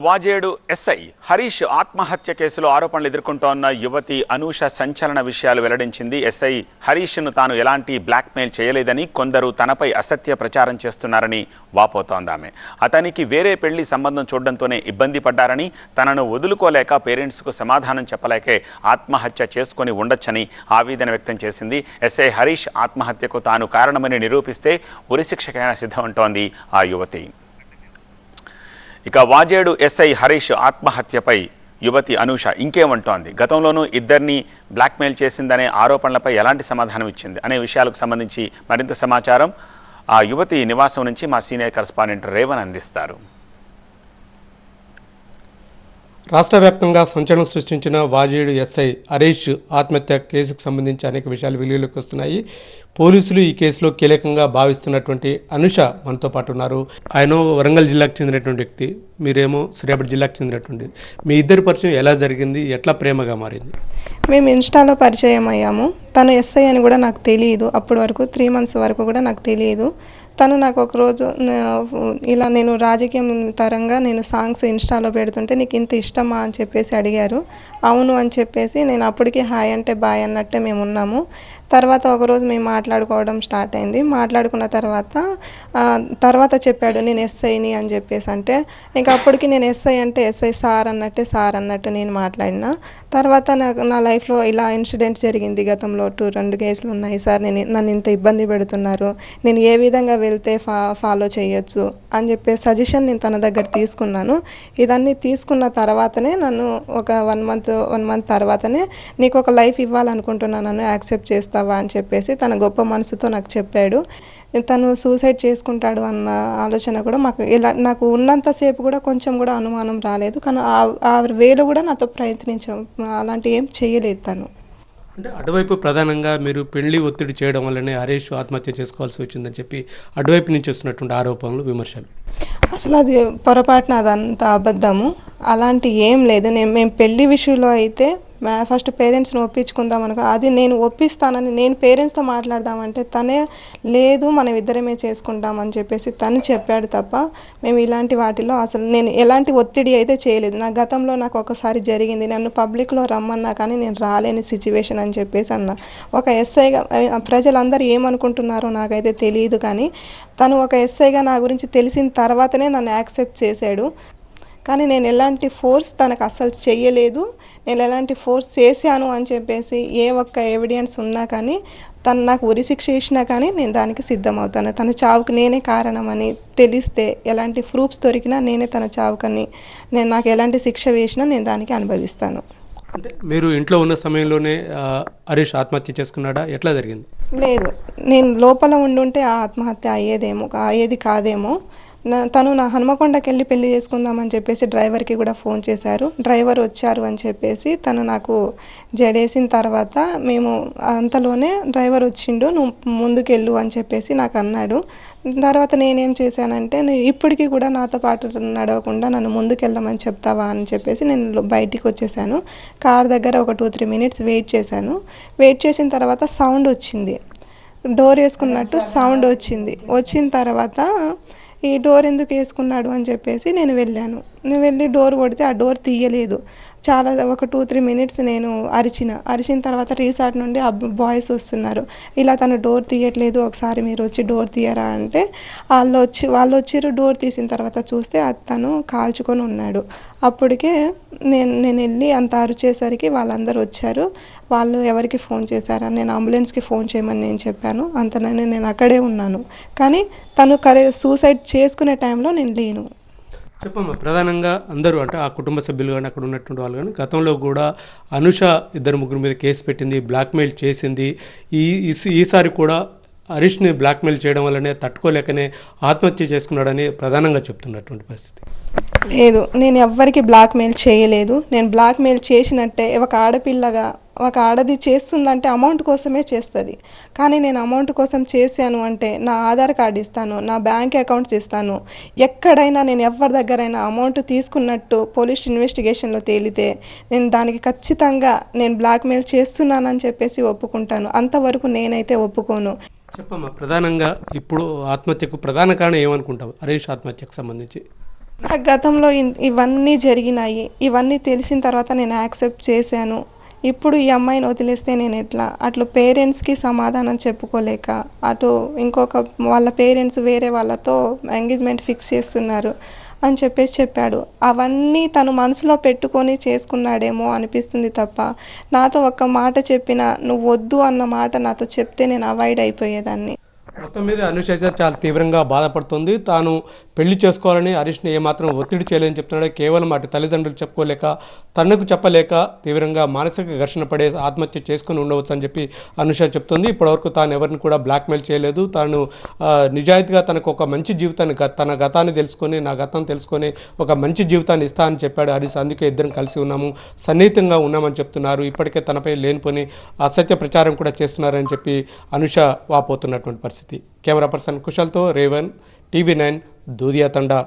Vajedu SI Harish ఆత్మహత్య కేసులో ఆరోపణలు ఎదుర్కొంటోన్న యువతి అనూష సంచలన విషయాలు వెల్లడించింది. ఎస్ఐ హరీష్ను తాను ఎలాంటి బ్లాక్మెయిల్ చేయలేదని, కొందరు తనపై అసత్య ప్రచారం చేస్తున్నారని వాపోతోందామె. అతనికి వేరే పెళ్లి సంబంధం చూడడంతోనే ఇబ్బంది పడ్డారని, తనను వదులుకోలేక పేరెంట్స్కు సమాధానం చెప్పలేకే ఆత్మహత్య చేసుకొని ఉండొచ్చని ఆవేదన వ్యక్తం చేసింది. ఎస్ఐ హరీష్ ఆత్మహత్యకు తాను కారణమని నిరూపిస్తే ఉరిశిక్షకైనా సిద్ధమంటోంది ఆ యువతి. ఇక వాజేడు ఎస్ఐ హరీష్ ఆత్మహత్యపై యువతి అనూష ఇంకేమంటోంది, గతంలోనూ ఇద్దరిని బ్లాక్మెయిల్ చేసిందనే ఆరోపణలపై ఎలాంటి సమాధానం ఇచ్చింది అనే విషయాలకు సంబంధించి మరింత సమాచారం ఆ యువతి నివాసం నుంచి మా సీనియర్ కరెస్పాండెంట్ రేవన్ అందిస్తారు. రాష్ట్ర వ్యాప్తంగా సంచలనం సృష్టించిన వాజేడు ఎస్ఐ హరీష్ ఆత్మహత్య కేసుకు సంబంధించి అనేక విషయాలు వెలుగులోకి వస్తున్నాయి. పోలీసులు ఈ కేసులో కీలకంగా భావిస్తున్నటువంటి అనూష మనతో పాటు ఉన్నారు. ఆయన వరంగల్ జిల్లాకు చెందినటువంటి వ్యక్తి, మీరేమో సూర్యాపేట జిల్లాకు చెందినటువంటి. మీ ఇద్దరి పరిచయం ఎలా జరిగింది, ఎట్లా ప్రేమగా మారింది? మేము ఇన్స్టాలో పరిచయం అయ్యాము. తను ఎస్ఐ అని కూడా నాకు తెలియదు. అప్పటి వరకు 3 months వరకు కూడా నాకు తెలియదు. తను నాకు ఒకరోజు ఇలా నేను రాజకీయం తరంగా నేను సాంగ్స్ ఇన్స్టాలో పెడుతుంటే నీకు ఇంత ఇష్టమా అని చెప్పేసి అడిగారు. అవును అని చెప్పేసి నేను అప్పటికి హాయ్ అంటే బాయ్ అన్నట్టే మేము ఉన్నాము. తర్వాత ఒకరోజు మేము మాట్లాడుకోవడం స్టార్ట్ అయింది. మాట్లాడుకున్న తర్వాత చెప్పాడు నేను ఎస్ఐని అని చెప్పేసి. అంటే ఇంకా అప్పటికి నేను ఎస్ఐ అంటే ఎస్ఐ సార్ అన్నట్టు నేను మాట్లాడినా. తర్వాత నా లైఫ్లో ఇలా ఇన్సిడెంట్ జరిగింది. గతంలో 2 కేసులు ఉన్నాయి సార్. నన్ను ఇంత ఇబ్బంది పెడుతున్నారు, నేను ఏ విధంగా వెళ్తే ఫాలో చేయొచ్చు అని చెప్పేసి సజెషన్ నేను తన దగ్గర తీసుకున్నాను. ఇదన్నీ తీసుకున్న తర్వాతనే నన్ను ఒక 1 month తర్వాతనే నీకు ఒక లైఫ్ ఇవ్వాలనుకుంటున్నాను, నన్ను యాక్సెప్ట్ చేస్తావా అని చెప్పేసి తన గొప్ప మనసుతో నాకు చెప్పాడు. తను సూసైడ్ చేసుకుంటాడు అన్న ఆలోచన కూడా నాకు ఉన్నంతసేపు కూడా కొంచెం కూడా అనుమానం రాలేదు. కానీ ఆ వేలో కూడా నాతో ప్రయత్నించాం, అలాంటి ఏం చేయలేదు తను. అంటే అటువైపు ప్రధానంగా మీరు పెళ్లి ఒత్తిడి చేయడం వల్లనే హరీష్ ఆత్మహత్య చేసుకోవాల్సి వచ్చిందని చెప్పి అటువైపు నుంచి వస్తున్నటువంటి ఆరోపణలు, విమర్శలు. అసలు అది పొరపాటున అదంతా అబద్ధము. అలాంటి ఏం లేదు. మేము పెళ్లి విషయంలో అయితే ఫస్ట్ పేరెంట్స్ని ఒప్పించుకుందాం అనుకో, అది నేను ఒప్పిస్తానని నేను పేరెంట్స్తో మాట్లాడదామంటే తనే లేదు మనం ఇద్దరమే చేసుకుంటామని చెప్పేసి తను చెప్పాడు తప్ప మేము ఇలాంటి వాటిలో అసలు నేను ఎలాంటి ఒత్తిడి అయితే చేయలేదు. నా గతంలో నాకు ఒకసారి జరిగింది, నన్ను పబ్లిక్లో రమ్మన్నా కానీ నేను రాలేని సిచ్యువేషన్ అని చెప్పేసి అన్న. ఒక ఎస్ఐగా ప్రజలందరూ ఏమనుకుంటున్నారో నాకైతే తెలియదు, కానీ తను ఒక ఎస్ఐగా నా గురించి తెలిసిన తర్వాతనే నన్ను యాక్సెప్ట్ చేశాడు. కానీ నేను ఎలాంటి ఫోర్స్ తనకు అస్సలు చెయ్యలేదు. నేను ఎలాంటి ఫోర్స్ చేశాను అని చెప్పేసి ఏ ఒక్క ఎవిడెన్స్ ఉన్నా కానీ తను నాకు ఉరిశిక్ష ఇచ్చినా కానీ నేను దానికి సిద్ధమవుతాను. తన చావుకు నేనే కారణమని తెలిస్తే, ఎలాంటి ప్రూఫ్స్ దొరికినా నేనే తన చావుకని నాకు ఎలాంటి శిక్ష వేసినా నేను దానికి అనుభవిస్తాను. అంటే మీరు ఇంట్లో ఉన్న సమయంలోనే హరీష్ ఆత్మహత్య చేసుకున్నాడా, ఎట్లా జరిగింది? లేదు, నేను లోపల ఉండుంటే ఆ ఆత్మహత్య అయ్యేది కాదేమో. తను నా హనుమకొండకి వెళ్ళి పెళ్లి చేసుకుందామని చెప్పేసి డ్రైవర్కి కూడా ఫోన్ చేశారు. డ్రైవర్ వచ్చారు అని చెప్పేసి తను నాకు జడేసిన తర్వాత మేము అంతలోనే డ్రైవర్ వచ్చిండు, నువ్వు ముందుకెళ్ళు అని చెప్పేసి నాకు అన్నాడు. తర్వాత నేనేం చేశానంటే ఇప్పటికీ కూడా నాతో పాటు నడవకుండా నన్ను ముందుకెళ్ళమని చెప్తావా అని చెప్పేసి నేను బయటికి వచ్చేసాను. కార్ దగ్గర ఒక 2-3 minutes వెయిట్ చేశాను. వెయిట్ చేసిన తర్వాత సౌండ్ వచ్చింది, డోర్ వేసుకున్నట్టు సౌండ్ వచ్చిన తర్వాత ఈ డోర్ ఎందుకు వేసుకున్నాడు అని చెప్పేసి నేను వెళ్ళి డోర్ కొడితే ఆ డోర్ తీయలేదు. ఒక 2-3 minutes నేను అరిచిన తర్వాత రీసార్ట్ నుండి బాయ్స్ వస్తున్నారు. ఇలా తను డోర్ తీయట్లేదు, ఒకసారి మీరు వచ్చి డోర్ తీయరా అంటే వాళ్ళు వచ్చిర్రు. డోర్ తీసిన తర్వాత చూస్తే తను కాల్చుకొని ఉన్నాడు. అప్పటికే నేను వెళ్ళి అంత అరిచేసరికి వాళ్ళందరూ వచ్చారు. వాళ్ళు ఎవరికి ఫోన్ చేశారని నేను అంబులెన్స్కి ఫోన్ చేయమని నేను చెప్పాను. అంతనని నేను అక్కడే ఉన్నాను. కానీ తను సూసైడ్ చేసుకునే టైంలో నేను లేను. చెప్పమ్మా, ప్రధానంగా అందరూ అంటే ఆ కుటుంబ సభ్యులు కానీ అక్కడ ఉన్నటువంటి వాళ్ళు కానీ గతంలో కూడా అనూష 2-3 మీద కేసు పెట్టింది, బ్లాక్మెయిల్ చేసింది. ఈసారి కూడా హరీష్ని బ్లాక్మెయిల్ చేయడం వల్లనే తట్టుకోలేకనే ఆత్మహత్య చేసుకున్నాడని ప్రధానంగా చెప్తున్నటువంటి పరిస్థితి. లేదు, నేను ఎవ్వరికి బ్లాక్మెయిల్ చేయలేదు. నేను బ్లాక్మెయిల్ చేసినట్టే ఒక ఆడది చేస్తుందంటే అమౌంట్ కోసమే చేస్తుంది. కానీ నేను అమౌంట్ కోసం చేశాను అంటే నా ఆధార్ కార్డు ఇస్తాను, నా బ్యాంక్ అకౌంట్స్ ఇస్తాను. ఎక్కడైనా నేను ఎవరి దగ్గరైనా అమౌంట్ తీసుకున్నట్టు పోలీస్ ఇన్వెస్టిగేషన్లో తేలితే నేను దానికి ఖచ్చితంగా నేను బ్లాక్మెయిల్ చేస్తున్నానని చెప్పేసి ఒప్పుకుంటాను. అంతవరకు నేనైతే ఒప్పుకోను. చెప్పమ్మా, ప్రధానంగా ఇప్పుడు ఆత్మహత్యకు ప్రధాన కారణం ఏమనుకుంటావు హరీష్ ఆత్మహత్యకు సంబంధించి? నాకు గతంలో ఇవన్నీ జరిగినాయి. ఇవన్నీ తెలిసిన తర్వాత నేను యాక్సెప్ట్ చేశాను. ఇప్పుడు ఈ అమ్మాయిని వదిలేస్తే నేను ఎట్లా? అట్లు పేరెంట్స్కి సమాధానం చెప్పుకోలేక, అటు ఇంకొక వాళ్ళ పేరెంట్స్ వేరే వాళ్ళతో ఎంగేజ్మెంట్ ఫిక్స్ చేస్తున్నారు అని చెప్పాడు. అవన్నీ తను మనసులో పెట్టుకొని చేసుకున్నాడేమో అనిపిస్తుంది తప్ప, నాతో ఒక్క మాట చెప్పిన, నువ్వు వద్దు అన్న మాట నాతో చెప్తే నేను అవాయిడ్ అయిపోయేదాన్ని. మొత్తం మీద అనుష అయితే చాలా తీవ్రంగా బాధపడుతుంది. తాను పెళ్లి చేసుకోవాలని హరీష్ని ఏమాత్రం ఒత్తిడి చేయలేదని చెప్తున్నాడు. కేవలం అటు తల్లిదండ్రులు చెప్పుకోలేక, తనకు చెప్పలేక తీవ్రంగా మానసిక ఘర్షణ పడే ఆత్మహత్య చేసుకుని ఉండవచ్చు అని చెప్పి అనుష చెప్తుంది. ఇప్పటివరకు తాను ఎవరిని కూడా బ్లాక్మెయిల్ చేయలేదు. తాను నిజాయితీగా తనకు ఒక మంచి జీవితాన్ని, తన గతాన్ని తెలుసుకొని, నా గతం తెలుసుకొని ఒక మంచి జీవితాన్ని ఇస్తా అని చెప్పాడు హరీష్. అందుకే ఇద్దరం కలిసి ఉన్నాము, సన్నిహితంగా ఉన్నామని చెప్తున్నారు. ఇప్పటికే తనపై లేనిపోని అసత్య ప్రచారం కూడా చేస్తున్నారని చెప్పి అనుష వాపోతున్నటువంటి పరిస్థితి. కెమెరా పర్సన్ కుశల్తో రేవన్, టీవీ 9 దూదియా తండా.